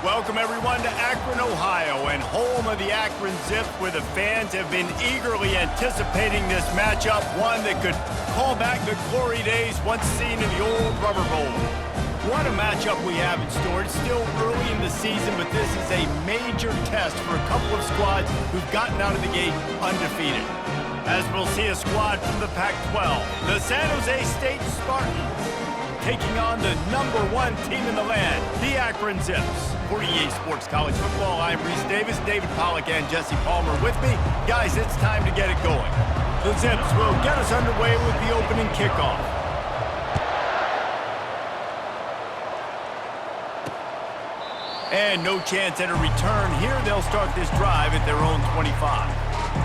Welcome everyone to Akron, Ohio, and home of the Akron Zips, where the fans have been eagerly anticipating this matchup, one that could call back the glory days once seen in the old Rubber Bowl. What a matchup we have in store. It's still early in the season, but this is a major test for a couple of squads who've gotten out of the gate undefeated. As we'll see a squad from the Pac-12, the San Jose State Spartans, taking on the #1 team in the land, the Akron Zips. For EA Sports College Football, I'm Reese Davis, David Pollack, and Jesse Palmer with me. Guys, it's time to get it going. The Zips will get us underway with the opening kickoff. And no chance at a return here. They'll start this drive at their own 25.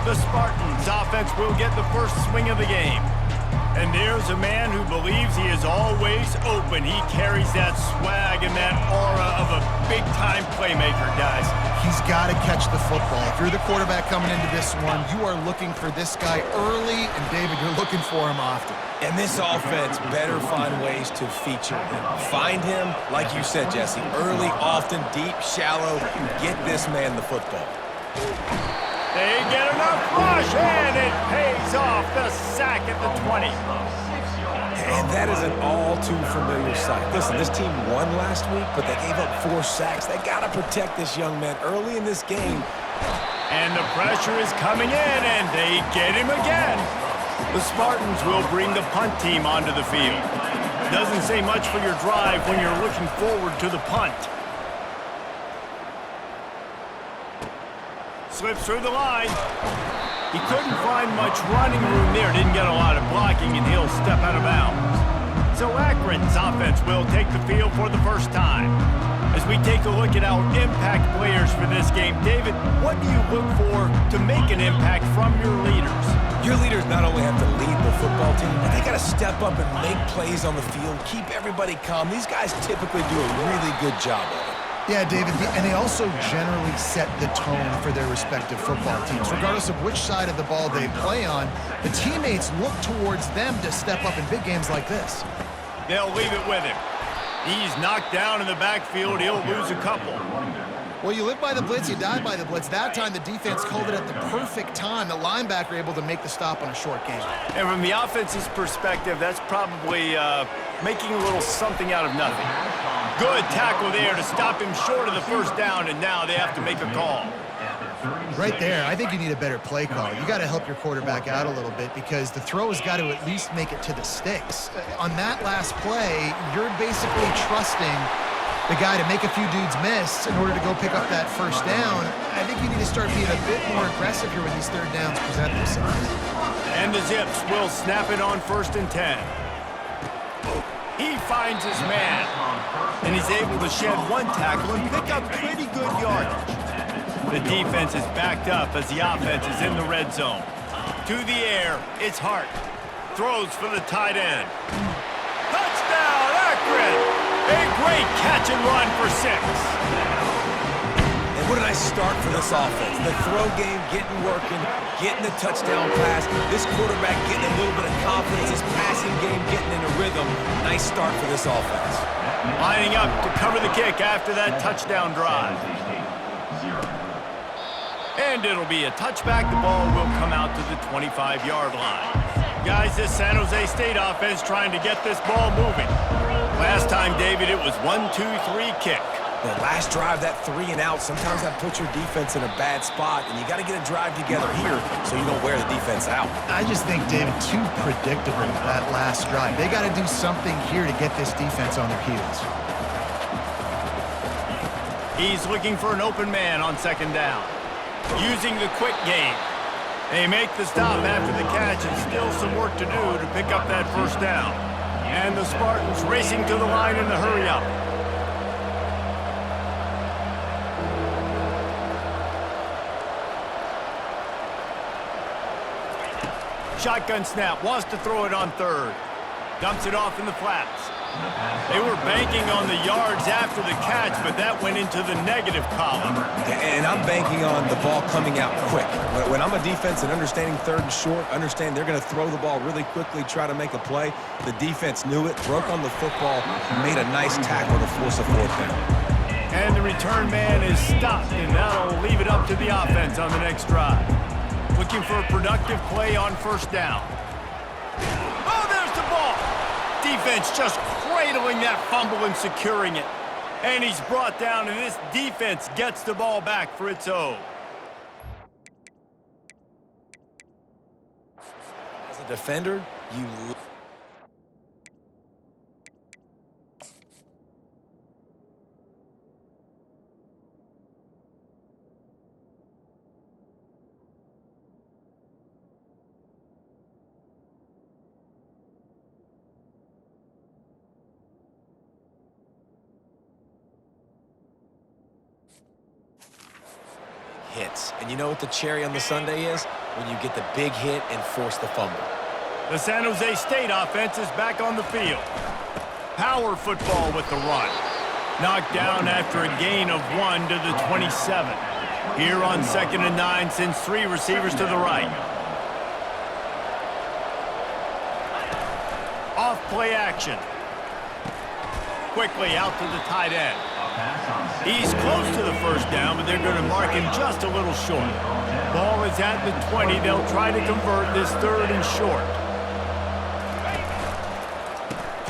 The Spartans offense will get the first swing of the game. And there's a man who believes he is always open. He carries that swag and that aura of a big-time playmaker, guys. He's got to catch the football. If you're the quarterback coming into this one, you are looking for this guy early, and David, you're looking for him often. And this offense better find ways to feature him. Find him, like you said, Jesse, early, often, deep, shallow. Get this man the football. They get enough rush, and it pays off. The sack at the 20. And that is an all-too-familiar sight. Listen, this team won last week, but they gave up 4 sacks. They got to protect this young man early in this game. And the pressure is coming in, and they get him again. The Spartans will bring the punt team onto the field. Doesn't say much for your drive when you're looking forward to the punt. Slips through the line. He couldn't find much running room there. Didn't get a lot of blocking, and he'll step out of bounds. So Akron's offense will take the field for the first time. As we take a look at our impact players for this game, David, what do you look for to make an impact from your leaders? Your leaders not only have to lead the football team, but they got to step up and make plays on the field, keep everybody calm. These guys typically do a really good job of it. Yeah, David, and they also generally set the tone for their respective football teams. Regardless of which side of the ball they play on, the teammates look towards them to step up in big games like this. They'll leave it with him. He's knocked down in the backfield. He'll lose a couple. Well, you live by the blitz, you die by the blitz. That time, the defense called it at the perfect time. The linebacker able to make the stop on a short game. And from the offense's perspective, that's probably making a little something out of nothing. Good tackle there to stop him short of the first down, and now they have to make a call. Right there, I think you need a better play call. You got to help your quarterback out a little bit because the throw has got to at least make it to the sticks. On that last play, you're basically trusting the guy to make a few dudes miss in order to go pick up that first down. I think you need to start being a bit more aggressive here when these third downs present themselves. And the Zips will snap it on 1st and 10. He finds his man, and he's able to shed one tackle and pick up pretty good yardage. The defense is backed up as the offense is in the red zone. To the air, it's Hart. Throws for the tight end. Touchdown, Akron! A great catch and run for 6. And what a nice start for this offense. The throw game getting working, getting the touchdown pass. This quarterback getting a little bit of confidence. His passing game getting in a rhythm. Nice start for this offense. Lining up to cover the kick after that touchdown drive. And it'll be a touchback. The ball will come out to the 25-yard line. Guys, this San Jose State offense trying to get this ball moving. Last time, David, it was 1-2-3 kick. The last drive, that 3 and out, sometimes that puts your defense in a bad spot, and you got to get a drive together here so you don't wear the defense out. I just think, David, too predictable, that last drive. They got to do something here to get this defense on their heels. He's looking for an open man on 2nd down. Using the quick game. They make the stop after the catch, and still some work to do to pick up that first down. And the Spartans racing to the line in the hurry-up. Shotgun snap, wants to throw it on 3rd. Dumps it off in the flats. They were banking on the yards after the catch, but that went into the negative column. And I'm banking on the ball coming out quick. When I'm a defense and understanding 3rd and short, understand they're going to throw the ball really quickly, try to make a play. The defense knew it, broke on the football, made a nice tackle to force a 4th down. And the return man is stopped, and that'll leave it up to the offense on the next drive. Looking for a productive play on first down. Oh, there's the ball. Defense just cradling that fumble and securing it. And he's brought down, and this defense gets the ball back for its own. As a defender, you... hits. And you know what the cherry on the sundae is? When you get the big hit and force the fumble. The San Jose State offense is back on the field. Power football with the run. Knocked down after a gain of 1 to the 27. Here on 2nd and 9, sends 3 receivers to the right. Off play action. Quickly out to the tight end. He's close to the first down, but they're going to mark him just a little short. Ball is at the 20. They'll try to convert this 3rd and short.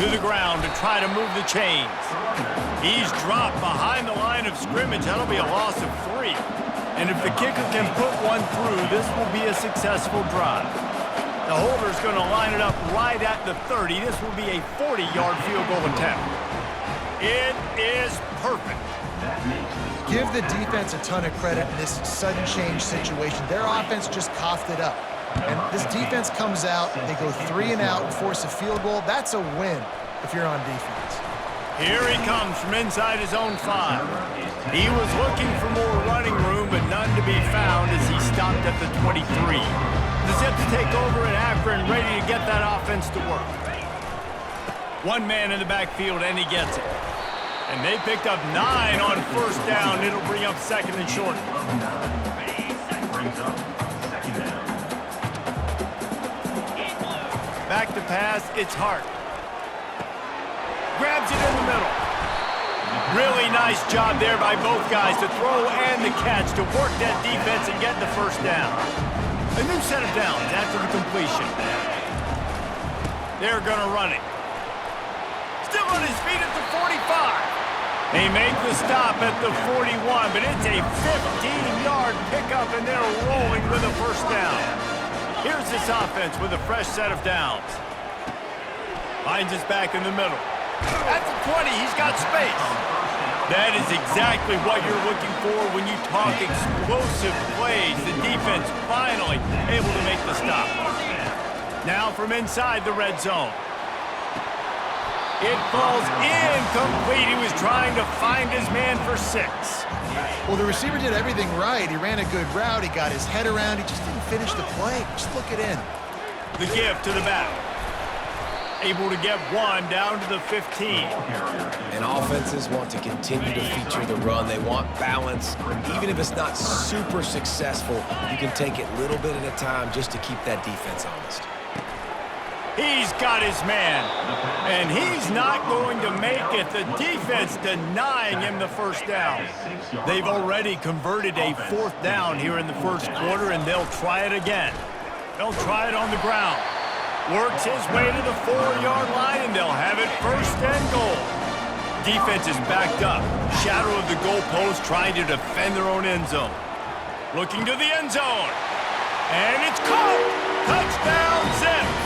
To the ground to try to move the chains. He's dropped behind the line of scrimmage. That'll be a loss of 3. And if the kicker can put one through, this will be a successful drive. The holder's going to line it up right at the 30. This will be a 40-yard field goal attempt. It is perfect. Give the defense a ton of credit in this sudden change situation. Their offense just coughed it up. And this defense comes out, they go 3 and out and force a field goal. That's a win if you're on defense. Here he comes from inside his own 5. He was looking for more running room, but none to be found as he stopped at the 23. The Zips take over at Akron, ready to get that offense to work. One man in the backfield, and he gets it. And they picked up 9 on first down. It'll bring up 2nd and short. Back to pass, it's Hart. Grabs it in the middle. Really nice job there by both guys to throw and the catch to work that defense and get the first down. A new set of downs after the completion. They're going to run it. Still on his feet at the 45. They make the stop at the 41, but it's a 15-yard pickup, and they're rolling with a first down. Here's this offense with a fresh set of downs. Finds us back in the middle. At the 20, he's got space. That is exactly what you're looking for when you talk explosive plays. The defense finally able to make the stop. Now from inside the red zone. It falls incomplete. He was trying to find his man for 6. Well, the receiver did everything right. He ran a good route. He got his head around. He just didn't finish the play. Just look it in. The give to the back. Able to get 1 down to the 15. And offenses want to continue to feature the run. They want balance. Even if it's not super successful, you can take it little bit at a time just to keep that defense honest. He's got his man, and he's not going to make it. The defense denying him the first down. They've already converted a 4th down here in the first quarter, and they'll try it again. They'll try it on the ground. Works his way to the 4-yard line, and they'll have it 1st and goal. Defense is backed up. Shadow of the goalpost trying to defend their own end zone. Looking to the end zone. And it's caught. Touchdown, Zips.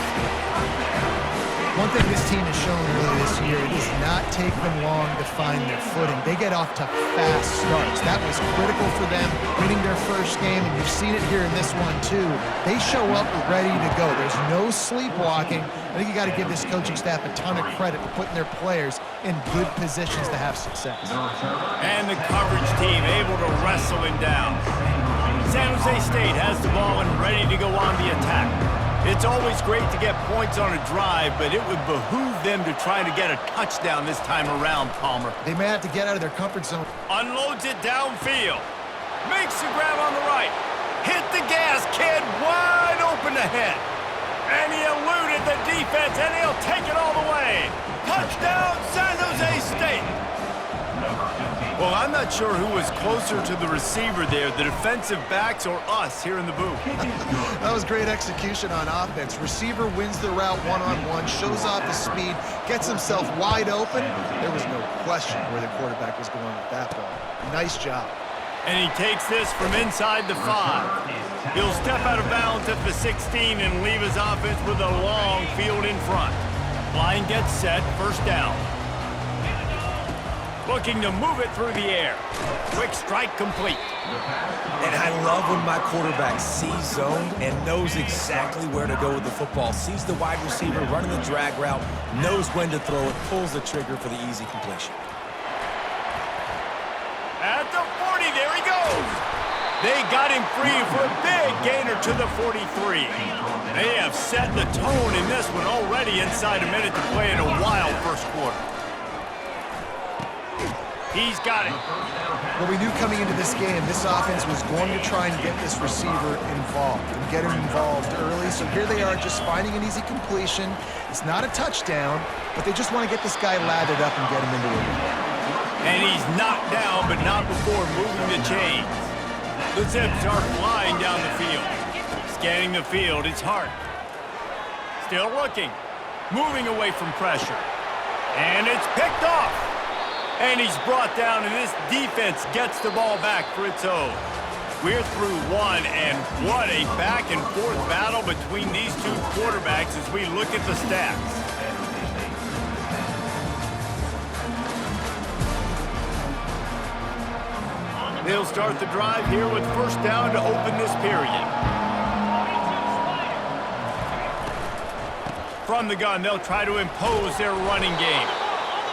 One thing this team has shown early this year, it does not take them long to find their footing. They get off to fast starts. That was critical for them, winning their first game, and you've seen it here in this one too. They show up ready to go. There's no sleepwalking. I think you got to give this coaching staff a ton of credit for putting their players in good positions to have success. And the coverage team able to wrestle him down. San Jose State has the ball and ready to go on the attack. It's always great to get points on a drive, but it would behoove them to try to get a touchdown this time around, Palmer. They may have to get out of their comfort zone. Unloads it downfield. Makes the grab on the right. Hit the gas, kid. Wide open ahead. And he eluded the defense, and he'll take it all the way. Touchdown, San Jose State. Well, I'm not sure who was closer to the receiver there, the defensive backs or us here in the booth. That was great execution on offense. Receiver wins the route one-on-one, shows off his speed, gets himself wide open. There was no question where the quarterback was going with that ball. Nice job. And he takes this from inside the 5. He'll step out of bounds at the 16 and leave his offense with a long field in front. Line gets set, first down. Looking to move it through the air. Quick strike complete. And I love when my quarterback sees zone and knows exactly where to go with the football. Sees the wide receiver running the drag route, knows when to throw it, pulls the trigger for the easy completion. At the 40, there he goes. They got him free for a big gainer to the 43. They have set the tone in this one already inside a minute to play in a wild first quarter. He's got it. Well, we knew coming into this game, this offense was going to try and get this receiver involved and get him involved early. So here they are just finding an easy completion. It's not a touchdown, but they just want to get this guy lathered up and get him into a win. And he's knocked down, but not before moving the chains. The Zips are flying down the field. Scanning the field, it's Hart. Still looking. Moving away from pressure. And it's picked off. And he's brought down, and this defense gets the ball back for its own. We're through one, and what a back-and-forth battle between these two quarterbacks as we look at the stats. They'll start the drive here with first down to open this period. From the gun, they'll try to impose their running game.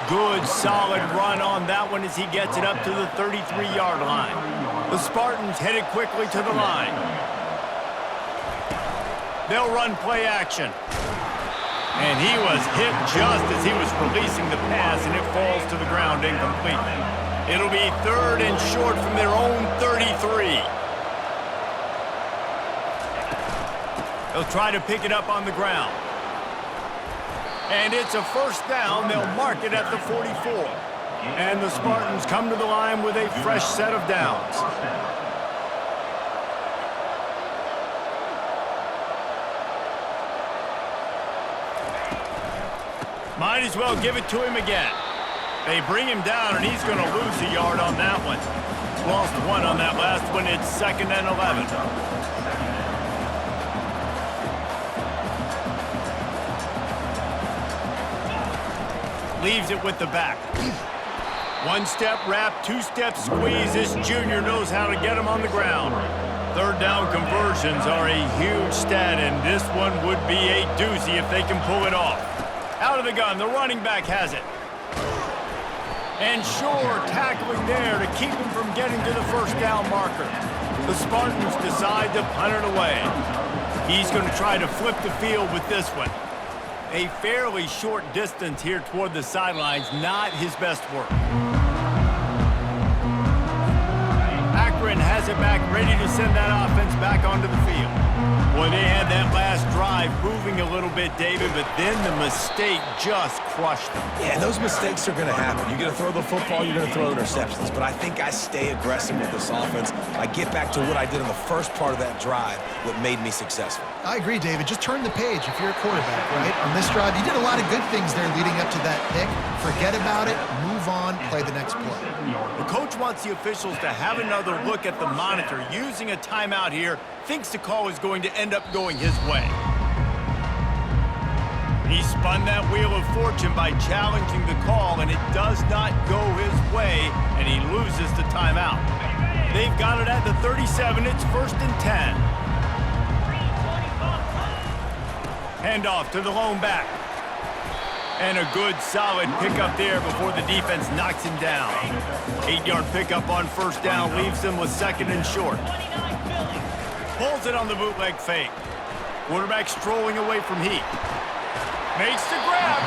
Good, solid run on that one as he gets it up to the 33-yard line. The Spartans headed quickly to the line. They'll run play action. And he was hit just as he was releasing the pass, and it falls to the ground incomplete. It'll be third and short from their own 33. They'll try to pick it up on the ground. And it's a first down. They'll mark it at the 44. And the Spartans come to the line with a fresh set of downs. Might as well give it to him again. They bring him down, and he's going to lose a yard on that one. Lost one on that last one. It's 2nd and 11. Leaves it with the back. One-step wrap, two-step squeeze. This junior knows how to get him on the ground. Third down conversions are a huge stat, and this one would be a doozy if they can pull it off. Out of the gun, the running back has it. And Shore tackling there to keep him from getting to the first down marker. The Spartans decide to punt it away. He's going to try to flip the field with this one. A fairly short distance here toward the sidelines, not his best work. Akron has it back, ready to send that offense back onto the field. Boy, they had that last drive moving a little bit, David, but then the mistake just crushed them. Yeah, those mistakes are going to happen. You're going to throw the football, you're going to throw interceptions. But I think I stay aggressive with this offense. I get back to what I did in the first part of that drive, what made me successful. I agree, David. Just turn the page if you're a quarterback, right? On this drive, you did a lot of good things there leading up to that pick. Forget about it, move on, play the next play. The coach wants the officials to have another look at the monitor. Using a timeout here, thinks the call is going to end up going his way. He spun that wheel of fortune by challenging the call, and it does not go his way, and he loses the timeout. They've got it at the 37. It's 1st and 10. Handoff to the lone back. And a good, solid pickup there before the defense knocks him down. 8-yard pickup on first down leaves them with 2nd and short. Pulls it on the bootleg fake. Quarterback strolling away from Heat. Makes the grab.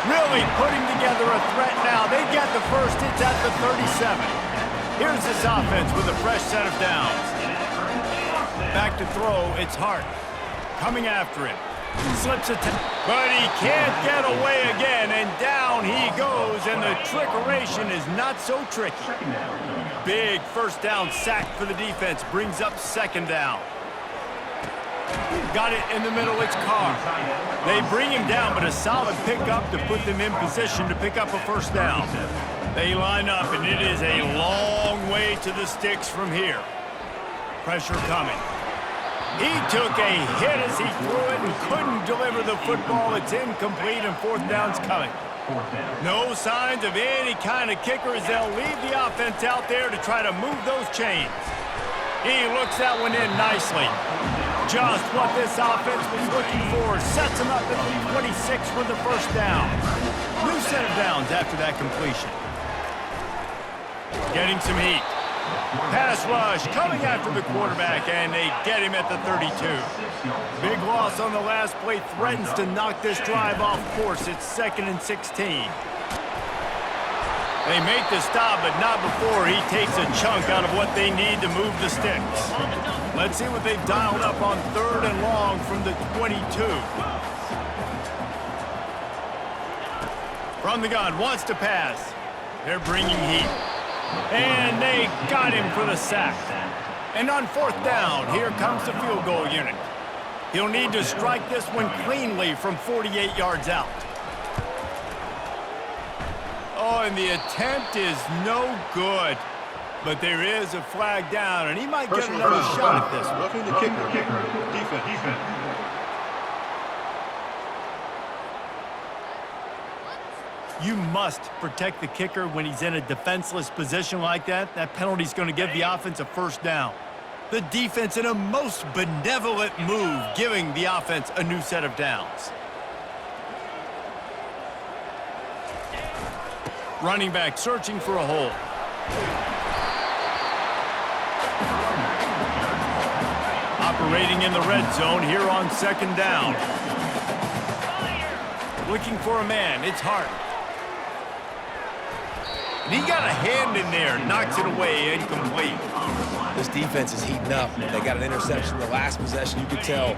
Really putting together a threat now. They get the first. It's at the 37. Here's this offense with a fresh set of downs. Back to throw. It's Hart. Coming after him. Slips it, but he can't get away again, and down he goes, and the trickeration is not so tricky. Big first down sack for the defense, brings up second down. Got it in the middle, it's Carr. They bring him down, but a solid pickup to put them in position to pick up a first down. They line up, and it is a long way to the sticks from here. Pressure coming. He took a hit as he threw it and couldn't deliver the football. It's incomplete, and fourth down's coming. No signs of any kind of kicker as they'll leave the offense out there to try to move those chains. He looks that one in nicely. Just what this offense was looking for. Sets him up at the 26 for the first down. New set of downs after that completion. Getting some heat. Pass rush coming after the quarterback, and they get him at the 32. Big loss on the last play, threatens to knock this drive off course. It's 2nd and 16. They make the stop, but not before he takes a chunk out of what they need to move the sticks. Let's see what they've dialed up on 3rd and long from the 22. From the gun, wants to pass. They're bringing heat. And they got him for the sack. And on 4th down, here comes the field goal unit. He'll need to strike this one cleanly from 48 yards out. Oh, and the attempt is no good. But there is a flag down, and he might get another shot at this one. Roughing the kicker. Defense. You must protect the kicker when he's in a defenseless position like that. That penalty's going to give the offense a first down. The defense in a most benevolent move, giving the offense a new set of downs. Running back searching for a hole. Operating in the red zone here on 2nd down. Looking for a man, it's Hart. And he got a hand in there, knocks it away, incomplete. This defense is heating up. They got an interception the last possession. You could tell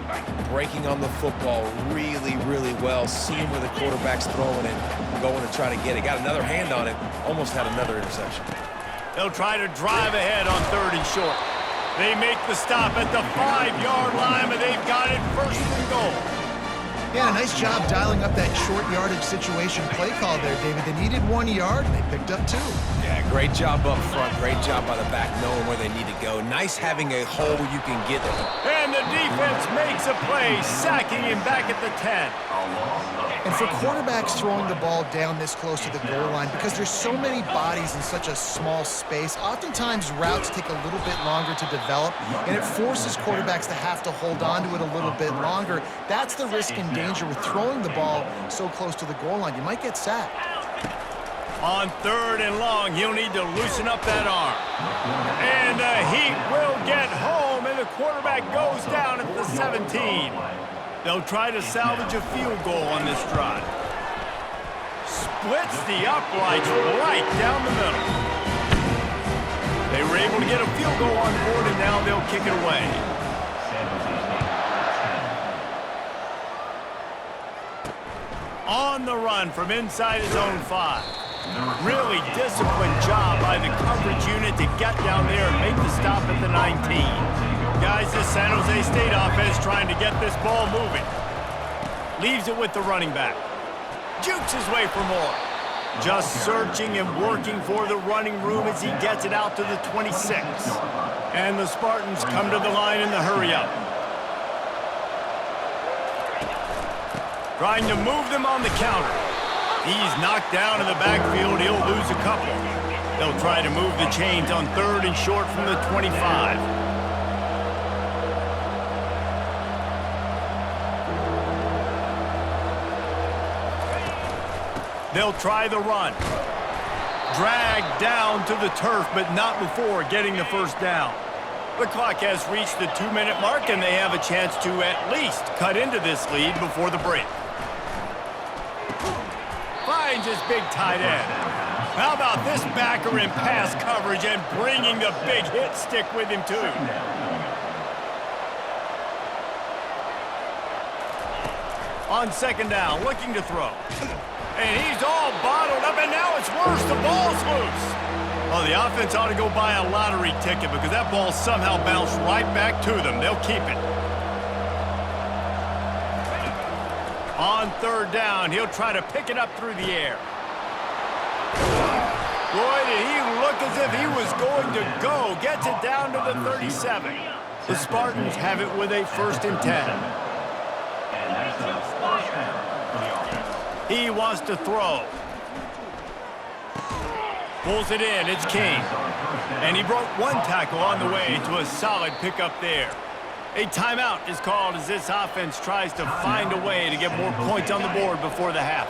breaking on the football really, really well, seeing where the quarterback's throwing it, going to try to get it. Got another hand on it, almost had another interception. They'll try to drive ahead on 3rd and short. They make the stop at the 5-yard line, but they've got it 1st and goal. Yeah, nice job dialing up that short yardage situation play call there, David. They needed 1 yard, and they picked up 2. Yeah, great job up front. Great job by the back knowing where they need to go. Nice having a hole where you can get them. And the defense makes a play, sacking him back at the 10. And for quarterbacks throwing the ball down this close to the goal line, because there's so many bodies in such a small space, oftentimes routes take a little bit longer to develop, and it forces quarterbacks to have to hold on to it a little bit longer. That's the risk and danger with throwing the ball so close to the goal line. You might get sacked. On 3rd and long, he'll need to loosen up that arm. And the heat will get home, and the quarterback goes down at the 17. They'll try to salvage a field goal on this drive. Splits the uprights right down the middle. They were able to get a field goal on the board, and now they'll kick it away. On the run from inside his own 5. Really disciplined job by the coverage unit to get down there and make the stop at the 19. Guys, this San Jose State offense trying to get this ball moving. Leaves it with the running back. Jukes his way for more. Just searching and working for the running room as he gets it out to the 26. And the Spartans come to the line in the hurry-up. Trying to move them on the counter. He's knocked down in the backfield. He'll lose a couple. They'll try to move the chains on 3rd and short from the 25. They'll try the run. Dragged down to the turf, but not before getting the first down. The clock has reached the 2-minute mark, and they have a chance to at least cut into this lead before the break. Finds his big tight end. How about this backer in pass coverage and bringing the big hit stick with him, too. On second down, looking to throw. And he's all bottled up, and now it's worse. The ball's loose. Well, the offense ought to go buy a lottery ticket because that ball somehow bounced right back to them. They'll keep it. On third down, he'll try to pick it up through the air. Boy, did he look as if he was going to go. Gets it down to the 37. The Spartans have it with a 1st and 10. He wants to throw. Pulls it in. It's King. And he broke one tackle on the way to a solid pickup there. A timeout is called as this offense tries to find a way to get more points on the board before the half.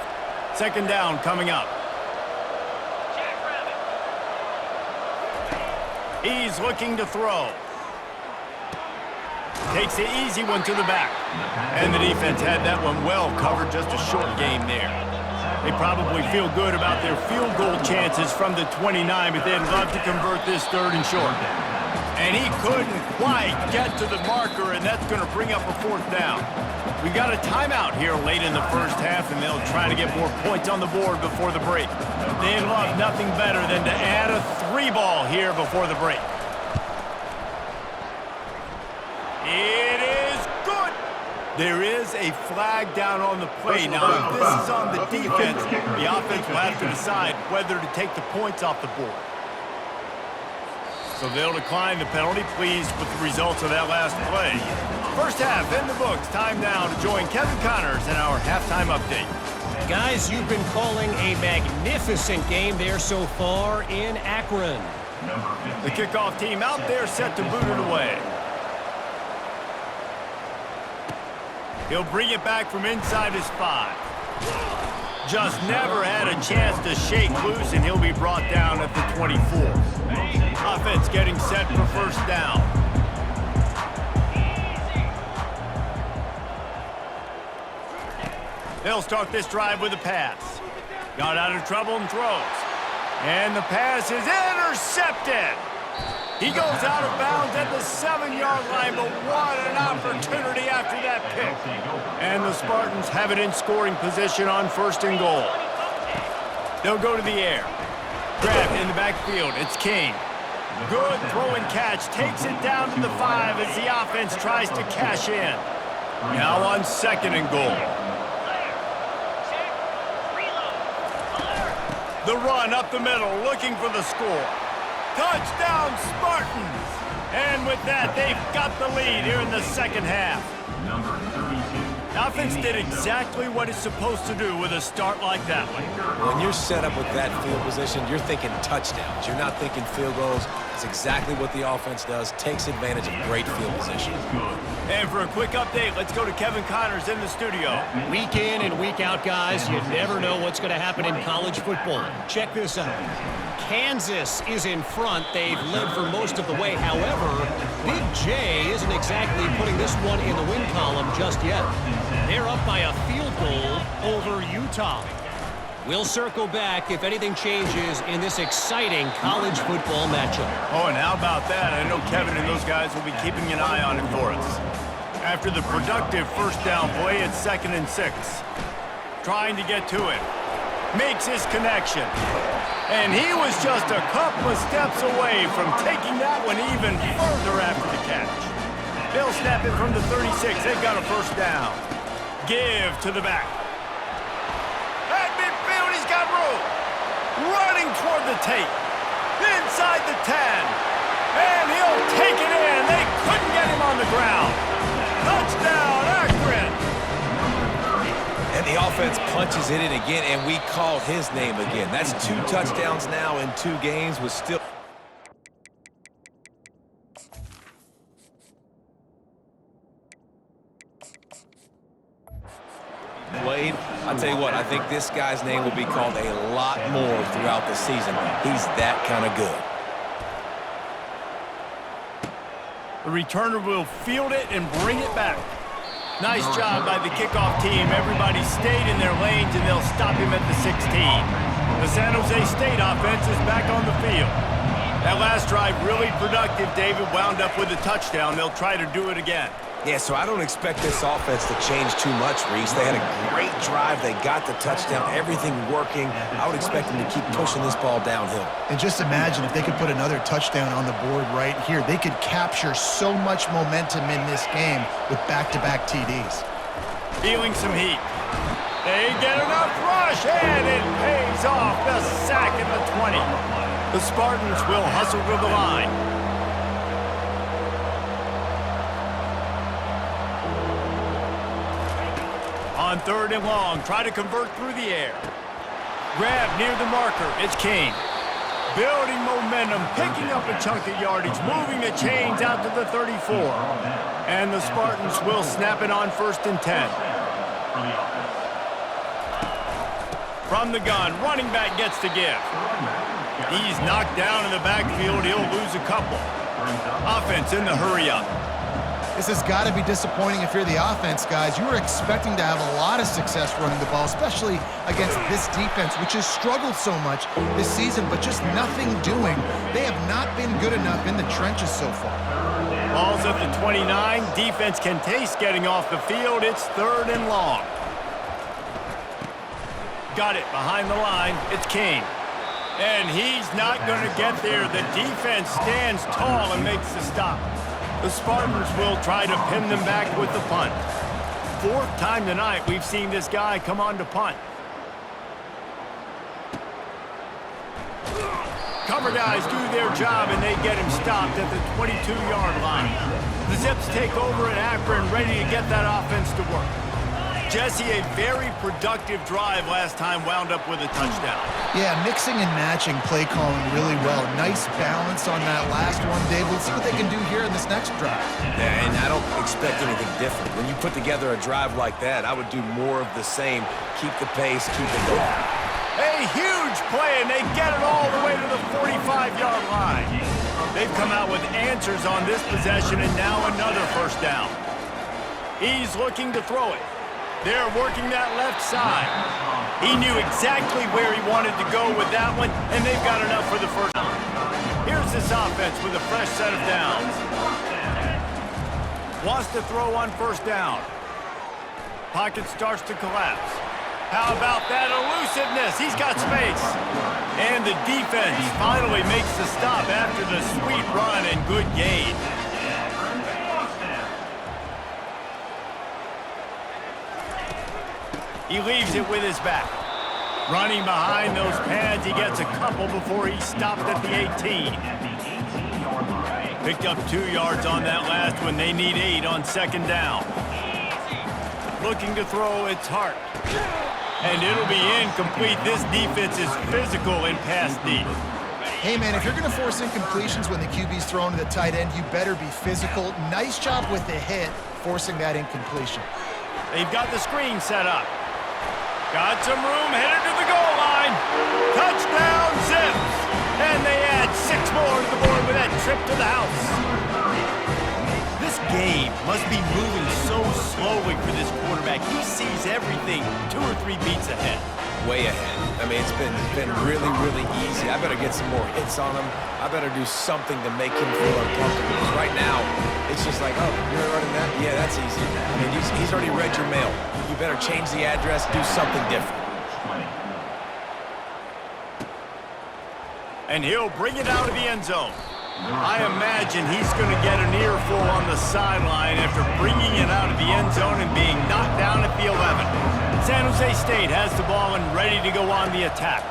Second down coming up. He's looking to throw. Takes the easy one to the back. And the defense had that one well covered, just a short game there. They probably feel good about their field goal chances from the 29, but they'd love to convert this 3rd and short. And he couldn't quite get to the marker, and that's going to bring up a 4th down. We got a timeout here late in the first half, and they'll try to get more points on the board before the break. They'd love nothing better than to add a 3-ball here before the break. It is good. There is a flag down on the play. Now, if this is on the defense, the offense will have to decide whether to take the points off the board. So they'll decline the penalty, pleased with the results of that last play. First half in the books. Time now to join Kevin Connors in our halftime update. Guys, you've been calling a magnificent game there so far in Akron. The kickoff team out there set to boot it away. He'll bring it back from inside his 5. Just never had a chance to shake loose, and he'll be brought down at the 24. Offense getting set for 1st down. They'll start this drive with a pass. Got out of trouble and throws. And the pass is intercepted. He goes out of bounds at the 7-yard line, but what an opportunity after that pick. And the Spartans have it in scoring position on 1st and goal. They'll go to the air. Grabbed in the backfield. It's King. Good throw and catch. Takes it down to the 5 as the offense tries to cash in. Now on 2nd and goal. The run up the middle, looking for the score. Touchdown, Spartans! And with that, they've got the lead here in the 2nd half. The offense did exactly what it's supposed to do with a start like that one. When you're set up with that field position, you're thinking touchdowns. You're not thinking field goals. It's exactly what the offense does. Takes advantage of great field position. And for a quick update, let's go to Kevin Connors in the studio. Week in and week out, guys, you never know what's going to happen in college football. Check this out. Kansas is in front. They've led for most of the way. However, Big J isn't exactly putting this one in the win column just yet. They're up by a field goal over Utah. We'll circle back if anything changes in this exciting college football matchup. Oh, and how about that? I know Kevin and those guys will be keeping an eye on it for us. After the productive 1st down play, it's 2nd and 6. Trying to get to it. Makes his connection. And he was just a couple of steps away from taking that one even further after the catch. They'll snap it from the 36. They've got a 1st down. Give to the back. At midfield, he's got room. Running toward the tape. Inside the 10. And he'll take it in. They couldn't get him on the ground. Touchdown, Akron. And the offense punches it in again, and we call his name again. That's 2 touchdowns now in 2 games with still... Wade, I'll tell you what, I think this guy's name will be called a lot more throughout the season. He's that kind of good. The returner will field it and bring it back. Nice job by the kickoff team. Everybody stayed in their lanes, and they'll stop him at the 16. The San Jose State offense is back on the field. That last drive really productive. David wound up with a touchdown. They'll try to do it again. Yeah, so I don't expect this offense to change too much, Reese. They had a great drive. They got the touchdown, everything working. I would expect them to keep pushing this ball downhill. And just imagine if they could put another touchdown on the board right here. They could capture so much momentum in this game with back-to-back TDs. Feeling some heat. They get enough rush, and it pays off. The sack at the 20. The Spartans will hustle to the line. On 3rd and long, try to convert through the air. Grab near the marker, it's King. Building momentum, picking up a chunk of yardage, moving the chains out to the 34. And the Spartans will snap it on 1st and 10. From the gun, running back gets to give. He's knocked down in the backfield. He'll lose a couple. Offense in the hurry-up. This has got to be disappointing if you're the offense, guys. You were expecting to have a lot of success running the ball, especially against this defense, which has struggled so much this season, but just nothing doing. They have not been good enough in the trenches so far. Ball's at the 29. Defense can taste getting off the field. It's 3rd and long. Got it behind the line. It's King. And he's not going to get there. The defense stands tall and makes the stop. The Spartans will try to pin them back with the punt. 4th time tonight we've seen this guy come on to punt. Cover guys do their job, and they get him stopped at the 22-yard line. The Zips take over at Akron, ready to get that offense to work. Jesse, a very productive drive last time, wound up with a touchdown. Yeah, mixing and matching play calling really well. Nice balance on that last one, Dave. Let's see what they can do here in this next drive. Yeah, and I don't expect anything different. When you put together a drive like that, I would do more of the same. Keep the pace, keep it going. A huge play, and they get it all the way to the 45-yard line. They've come out with answers on this possession, and now another 1st down. He's looking to throw it. They're working that left side. He knew exactly where he wanted to go with that one, and they've got enough for the 1st down. Here's this offense with a fresh set of downs. Wants to throw on 1st down. Pocket starts to collapse. How about that elusiveness? He's got space. And the defense finally makes the stop after the sweet run and good gain. He leaves it with his back. Running behind those pads, he gets a couple before he's stopped at the 18. Picked up 2 yards on that last one. They need 8 on 2nd down. Looking to throw, it's Hart. And it'll be incomplete. This defense is physical in pass deep. Hey, man, if you're going to force incompletions when the QB's thrown to the tight end, you better be physical. Nice job with the hit, forcing that incompletion. They've got the screen set up. Got some room, headed to the goal line. Touchdown, Zips. And they add 6 more to the board with that trip to the house. This game must be moving so slowly for this quarterback. He sees everything 2 or 3 beats ahead. Way ahead. I mean, it's been really, really easy. I better get some more hits on him. I better do something to make him feel uncomfortable. Because right now, it's just like, oh, you're running that? Yeah, that's easy. I mean, he's already read your mail. You better change the address, do something different. And he'll bring it out of the end zone. I imagine he's going to get an earful on the sideline after bringing it out of the end zone and being knocked down at the 11. San Jose State has the ball and ready to go on the attack.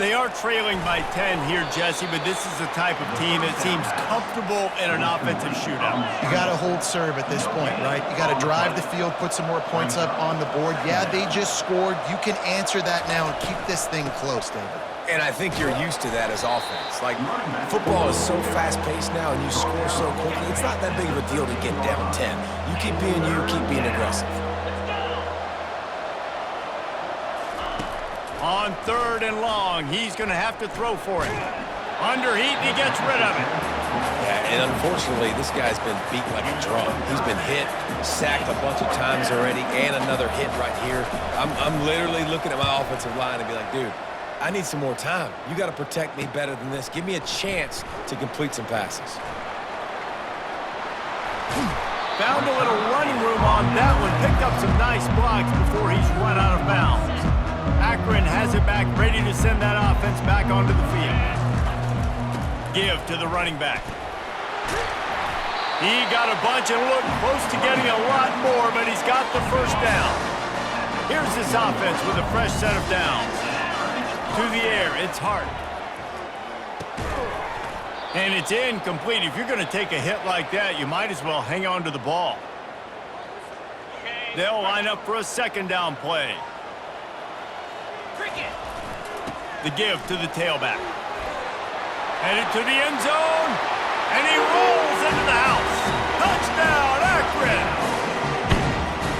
They are trailing by 10 here, Jesse, but this is the type of team that seems comfortable in an offensive shootout. You got to hold serve at this point, right? You got to drive the field, put some more points up on the board. Yeah, they just scored. You can answer that now and keep this thing close, David. And I think you're used to that as offense. Like, football is so fast-paced now and you score so quickly, it's not that big of a deal to get down 10. You keep being you, keep being aggressive. On 3rd and long, he's going to have to throw for it. Under heat, and he gets rid of it. Yeah, and unfortunately, this guy's been beat like a drum. He's been hit, sacked a bunch of times already, and another hit right here. I'm literally looking at my offensive line and be like, dude, I need some more time. You got to protect me better than this. Give me a chance to complete some passes. Found a little running room on that one. Picked up some nice blocks before he's run out of bounds. Akron has it back, ready to send that offense back onto the field. Give to the running back. He got a bunch and looked close to getting a lot more, but he's got the first down. Here's this offense with a fresh set of downs. To the air, it's Hart. And it's incomplete. If you're going to take a hit like that, you might as well hang on to the ball. They'll line up for a second down play. The give to the tailback. Headed to the end zone, and he rolls into the house. Touchdown, Akron!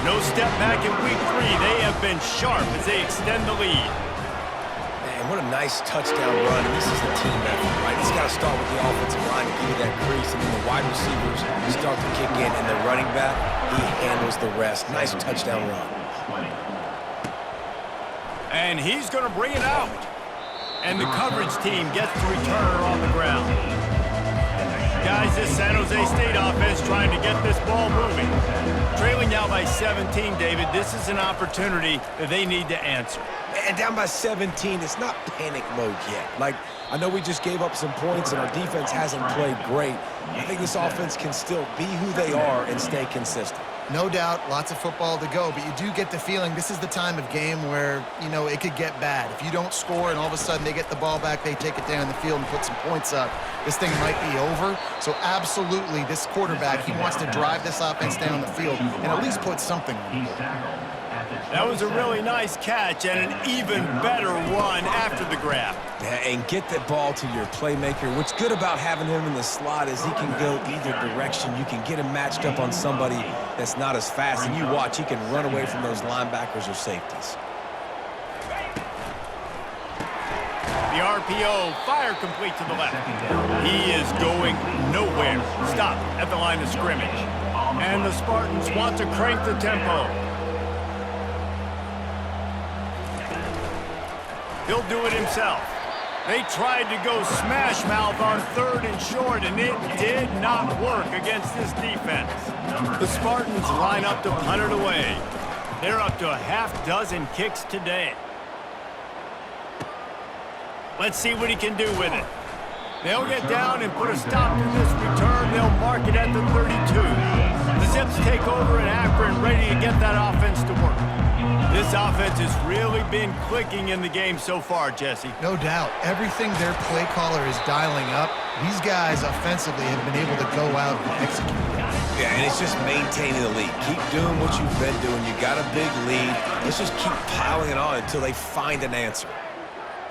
No step back in week 3. They have been sharp as they extend the lead. Man, what a nice touchdown run. And this is the team effort, right? It's got to start with the offensive line to give you that crease, and then the wide receivers start to kick in, and the running back, he handles the rest. Nice touchdown run. And he's going to bring it out. And the coverage team gets the returner on the ground. Guys, this San Jose State offense trying to get this ball moving. Trailing now by 17, David. This is an opportunity that they need to answer. And down by 17, it's not panic mode yet. Like, I know we just gave up some points and our defense hasn't played great. I think this offense can still be who they are and stay consistent. No doubt, lots of football to go, but you do get the feeling this is the time of game where, you know, it could get bad. If you don't score and all of a sudden they get the ball back, they take it down the field and put some points up, this thing might be over. So absolutely, this quarterback, he wants to drive this offense down the field and at least put something on the board. That was a really nice catch and an even better run after the grab. Yeah, and get the ball to your playmaker. What's good about having him in the slot is he can go either direction. You can get him matched up on somebody that's not as fast, and you watch, he can run away from those linebackers or safeties. The RPO, fire complete to the left. He is going nowhere. Stop at the line of scrimmage. And the Spartans want to crank the tempo. He'll do it himself. They tried to go smash mouth on 3rd and short, and it did not work against this defense. The Spartans line up to punt it away. They're up to a half-dozen kicks today. Let's see what he can do with it. They'll get down and put a stop to this return. They'll mark it at the 32. The Zips take over in Akron, ready to get that offense to work. This offense has really been clicking in the game so far, Jesse. No doubt. Everything their play caller is dialing up, these guys offensively have been able to go out and execute that. Yeah, and it's just maintaining the lead. Keep doing what you've been doing. You got a big lead. Let's just keep piling it on until they find an answer.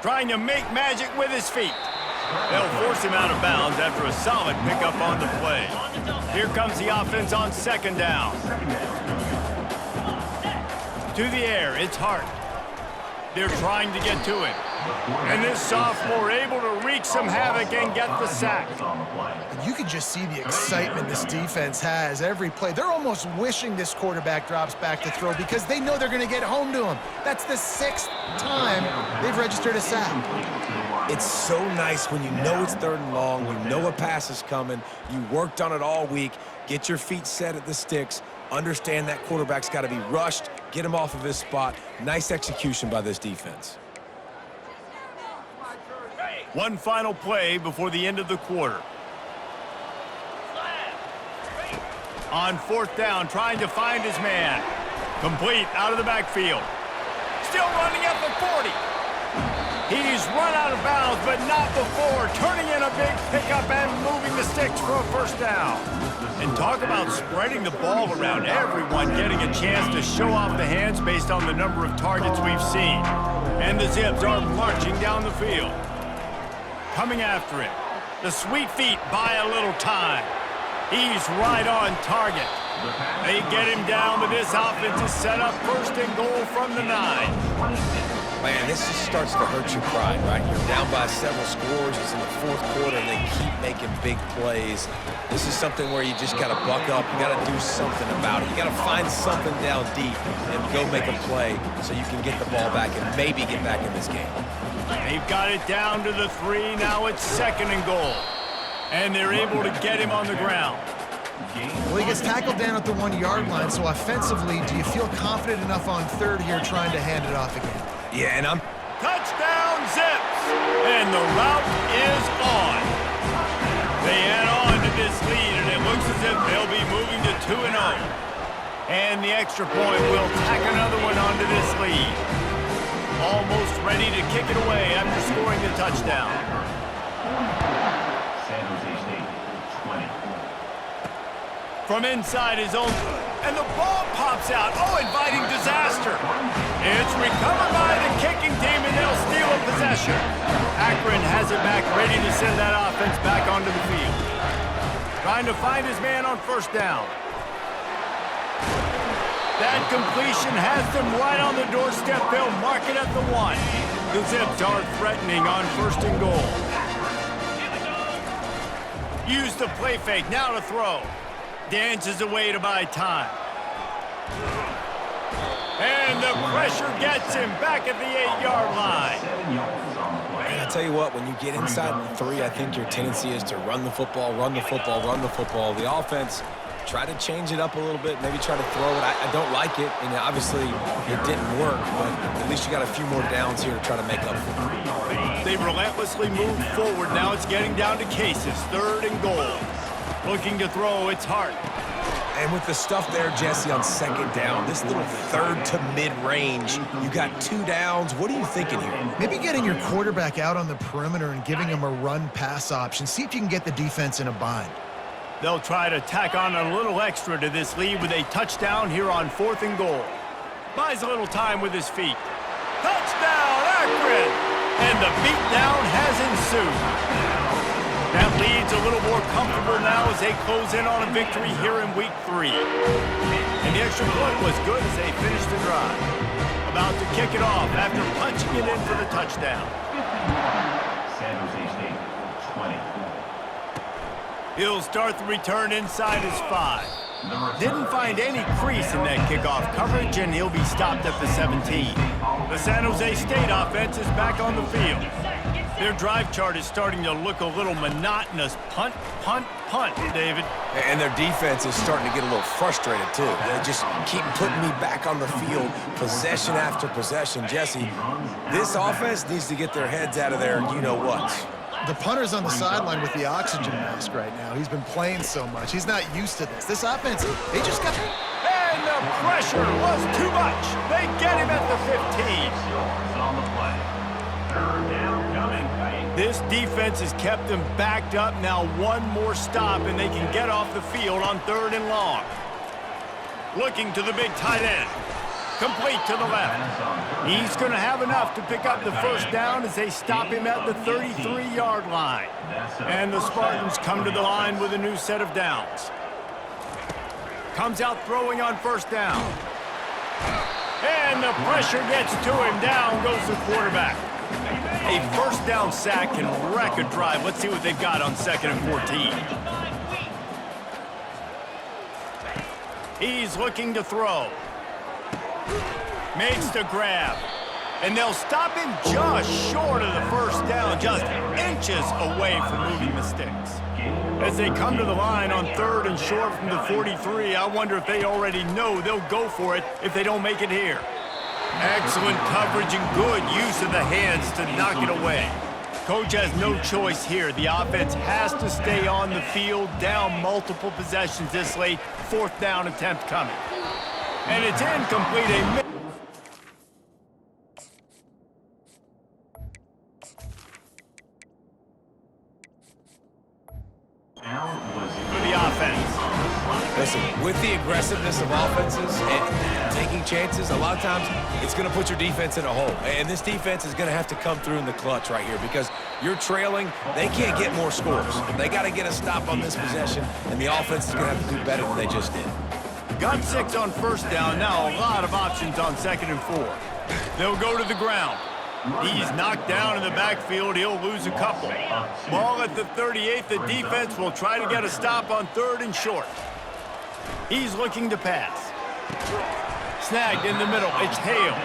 Trying to make magic with his feet. They'll force him out of bounds after a solid pickup on the play. Here comes the offense on 2nd down. To the air, it's Hart. They're trying to get to it. And this sophomore able to wreak some havoc and get the sack. You can just see the excitement this defense has every play. They're almost wishing this quarterback drops back to throw because they know they're going to get home to him. That's the 6th time they've registered a sack. It's so nice when you know it's 3rd and long, you know a pass is coming, you worked on it all week, get your feet set at the sticks, understand that quarterback's got to be rushed, get him off of his spot. Nice execution by this defense. One final play before the end of the quarter. On 4th down, trying to find his man. Complete out of the backfield. Still running at the 40. He's run out of bounds, but not before turning in a big pickup and moving the sticks for a 1st down. And talk about spreading the ball around, everyone getting a chance to show off the hands based on the number of targets we've seen. And the Zips are marching down the field. Coming after him. The sweet feet buy a little time. He's right on target. They get him down, but this offense is set up 1st and goal from the 9. Man, this just starts to hurt your pride, right? You're down by several scores. It's in the 4th quarter, and they keep making big plays. This is something where you just got to buck up. You got to do something about it. You got to find something down deep and go make a play so you can get the ball back and maybe get back in this game. They've got it down to the 3. Now it's 2nd and goal. And they're able to get him on the ground. Well, he gets tackled down at the 1-yard line, so offensively, do you feel confident enough on third here trying to hand it off again? Yeah, and I'm... Touchdown, Zips! And the route is on. They add on to this lead, and it looks as if they'll be moving to 2-0. And the extra point will tack another one onto this lead. Almost ready to kick it away after scoring the touchdown. San Jose State, 20. From inside his own, and the ball pops out. Oh, inviting disaster. It's recovered by the kicking team, and they'll steal a possession. Akron has it back, ready to send that offense back onto the field. Trying to find his man on first down. That completion has them right on the doorstep. They'll mark it at the 1. The Zips are threatening on first and goal. Use the play fake, now to throw. Dances away to buy time. And the pressure gets him back at the 8-yard line. And I tell you what, when you get inside the 3, I think your tendency is to run the football, run the football, run the football. The offense, try to change it up a little bit, maybe try to throw it. I don't like it, and obviously it didn't work, but at least you got a few more downs here to try to make up for it. They relentlessly move forward. Now it's getting down to cases. Third and goal. Looking to throw, it's Hart. And with the stuff there, Jesse, on second down, this little third to mid-range, you got 2 downs. What are you thinking here? Maybe getting your quarterback out on the perimeter and giving him a run-pass option. See if you can get the defense in a bind. They'll try to tack on a little extra to this lead with a touchdown here on 4th and goal. Buys a little time with his feet. Touchdown, Akron! And the beatdown has ensued. That lead's a little more comfortable now as they close in on a victory here in week 3. And the extra point was good as they finished the drive. About to kick it off after punching it in for the touchdown. San Jose State, 20. He'll start the return inside his 5. Didn't find any crease in that kickoff coverage, and he'll be stopped at the 17. The San Jose State offense is back on the field. Their drive chart is starting to look a little monotonous. Punt, punt, punt, David. And their defense is starting to get a little frustrated, too. They just keep putting me back on the field, possession after possession. Jesse, this offense needs to get their heads out of there, you-know-what. The punter's on the sideline with the oxygen mask right now. He's been playing so much. He's not used to this. This offense, they just got... And the pressure was too much. They get him at the 15. On the play. Third down coming. This defense has kept them backed up. Now one more stop, and they can get off the field on 3rd and long. Looking to the big tight end. Complete to the left. He's going to have enough to pick up the first down as they stop him at the 33-yard line. And the Spartans come to the line with a new set of downs. Comes out throwing on first down. And the pressure gets to him. Down goes the quarterback. A first down sack can wreck a drive. Let's see what they've got on 2nd and 14. He's looking to throw. Makes the grab. And they'll stop him just short of the first down, just inches away from moving the sticks. As they come to the line on 3rd and short from the 43, I wonder if they already know they'll go for it if they don't make it here. Excellent coverage and good use of the hands to knock it away. Coach has no choice here. The offense has to stay on the field, down multiple possessions this late. 4th down attempt coming. And it's incomplete. For the offense. Listen, with the aggressiveness of offenses and taking chances, a lot of times it's going to put your defense in a hole. And this defense is going to have to come through in the clutch right here because you're trailing. They can't get more scores. They got to get a stop on this possession, and the offense is going to have to do better than they just did. Got 6 on first down. Now a lot of options on 2nd and 4. They'll go to the ground. He's knocked down in the backfield. He'll lose a couple. Ball at the 38. The defense will try to get a stop on 3rd and short. He's looking to pass. Snagged in the middle. It's Hale.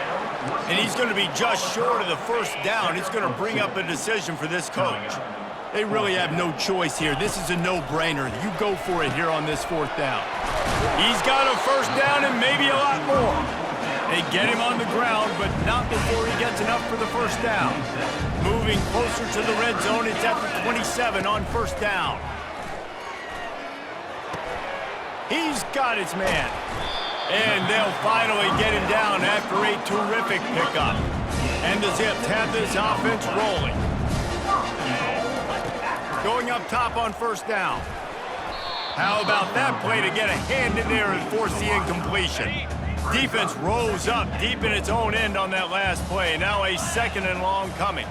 And he's going to be just short of the first down. It's going to bring up a decision for this coach. They really have no choice here. This is a no-brainer. You go for it here on this 4th down. He's got a 1st down and maybe a lot more. They get him on the ground, but not before he gets enough for the 1st down. Moving closer to the red zone, it's at the 27 on 1st down. He's got his man. And they'll finally get him down after a terrific pickup. And the Zips have this offense rolling. Going up top on 1st down. How about that play to get a hand in there and force the incompletion? Defense rose up deep in its own end on that last play. Now a 2nd and long coming.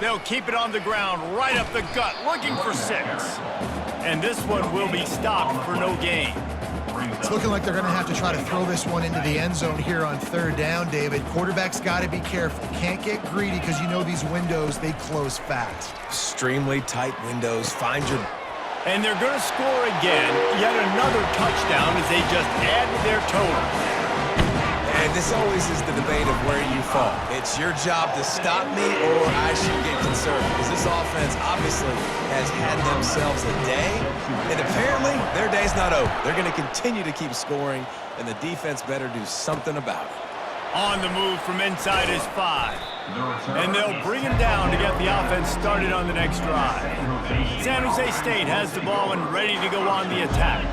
They'll keep it on the ground, right up the gut, looking for 6. And this one will be stopped for no gain. It's looking like they're going to have to try to throw this one into the end zone here on 3rd down, David. Quarterback's got to be careful. Can't get greedy because you know these windows, they close fast. Extremely tight windows. Find your... And they're going to score again. Yet another touchdown as they just add to their total. And this always is the debate of where you fall. It's your job to stop me or I should get concerned. Because this offense obviously has had themselves a day. And apparently their day's not over. They're going to continue to keep scoring. And the defense better do something about it. On the move from inside is 5. And they'll bring him down to get the offense started on the next drive. San Jose State has the ball and ready to go on the attack.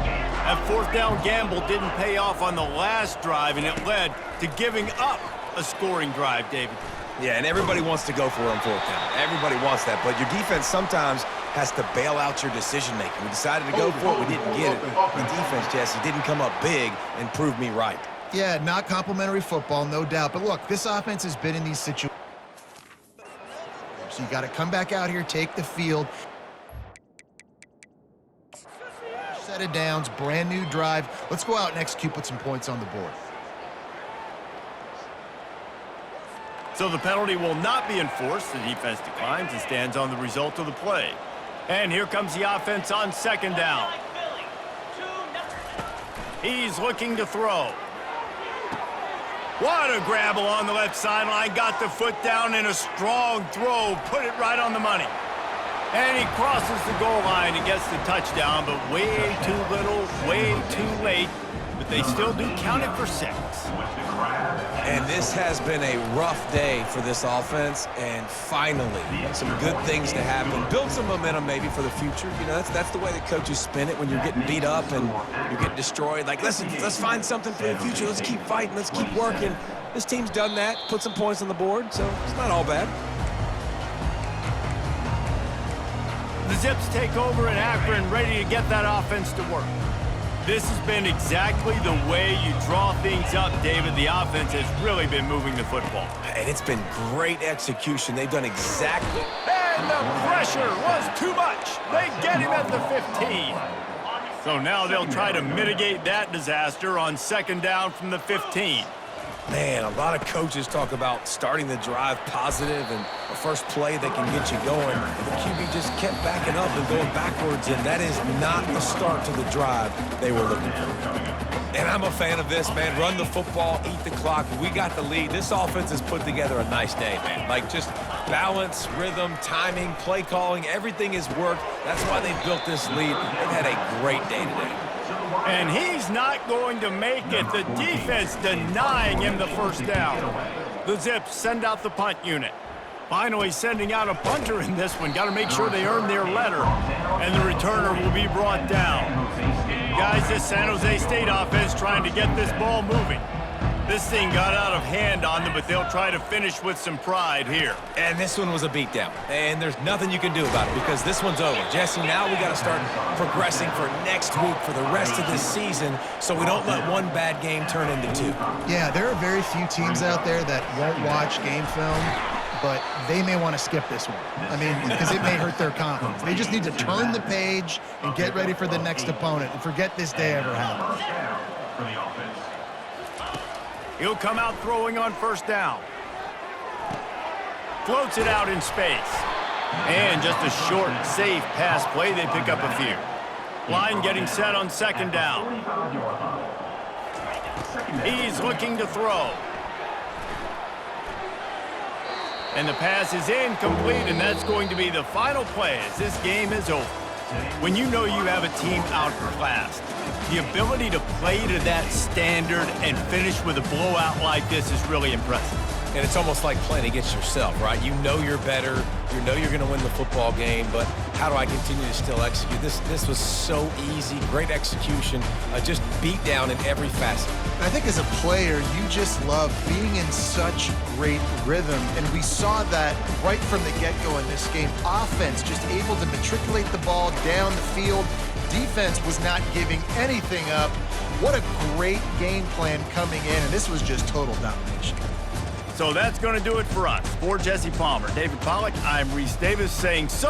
That 4th down gamble didn't pay off on the last drive, and it led to giving up a scoring drive, David. Yeah, and everybody wants to go for it on 4th down. Everybody wants that, but your defense sometimes has to bail out your decision-making. We decided to go for it. We didn't get it. The defense, Jesse, didn't come up big and prove me right. Yeah, not complimentary football, no doubt. But look, this offense has been in these situations. So you got to come back out here, take the field. Set of downs, brand new drive. Let's go out and execute, put some points on the board. So the penalty will not be enforced. The defense declines and stands on the result of the play. And here comes the offense on 2nd down. He's looking to throw. What a grab along the left sideline. Got the foot down in a strong throw. Put it right on the money. And he crosses the goal line and gets the touchdown, but way too little, way too late. But they still do count it for 6. And this has been a rough day for this offense, and finally, some good things to happen. Build some momentum maybe for the future. You know, that's the way the coaches spin it when you're getting beat up and you're getting destroyed. Like, listen, let's find something for the future. Let's keep fighting. Let's keep working. This team's done that, put some points on the board, so it's not all bad. The Zips take over in Akron, ready to get that offense to work. This has been exactly the way you draw things up, David. The offense has really been moving the football. And it's been great execution. They've done exactly. And the pressure was too much. They get him at the 15. So now they'll try to mitigate that disaster on 2nd down from the 15. Man, a lot of coaches talk about starting the drive positive and the first play that can get you going. The QB just kept backing up and going backwards, and that is not the start to the drive they were looking for. And I'm a fan of this, man. Run the football, eat the clock. We got the lead. This offense has put together a nice day, man. Like, just balance, rhythm, timing, play calling, everything has worked. That's why they built this lead. They've had a great day today. And he's not going to make it. The defense denying him the 1st down. The Zips send out the punt unit. Finally sending out a punter in this one. Got to make sure they earn their letter. And the returner will be brought down. Guys, this San Jose State offense trying to get this ball moving. This thing got out of hand on them, but they'll try to finish with some pride here. And this one was a beatdown. And there's nothing you can do about it because this one's over. Jesse, now we got to start progressing for next week for the rest of this season so we don't let one bad game turn into 2. Yeah, there are very few teams out there that won't watch game film, but they may want to skip this one. I mean, because it may hurt their confidence. They just need to turn the page and get ready for the next opponent and forget this day ever happened. He'll come out throwing on 1st down. Floats it out in space. And just a short, safe pass play. They pick up a few. Line getting set on second down. He's looking to throw. And the pass is incomplete, and that's going to be the final play as this game is over. When you know you have a team outclassed, the ability to play to that standard and finish with a blowout like this is really impressive. And it's almost like playing against yourself, right? You know you're better. You know you're going to win the football game, but how do I continue to still execute? This was so easy, great execution, just beat down in every facet. I think as a player, you just love being in such great rhythm, and we saw that right from the get-go in this game. Offense just able to matriculate the ball down the field. Defense was not giving anything up. What a great game plan coming in, and this was just total domination. So that's going to do it for us. For Jesse Palmer, David Pollack, I'm Reese Davis saying so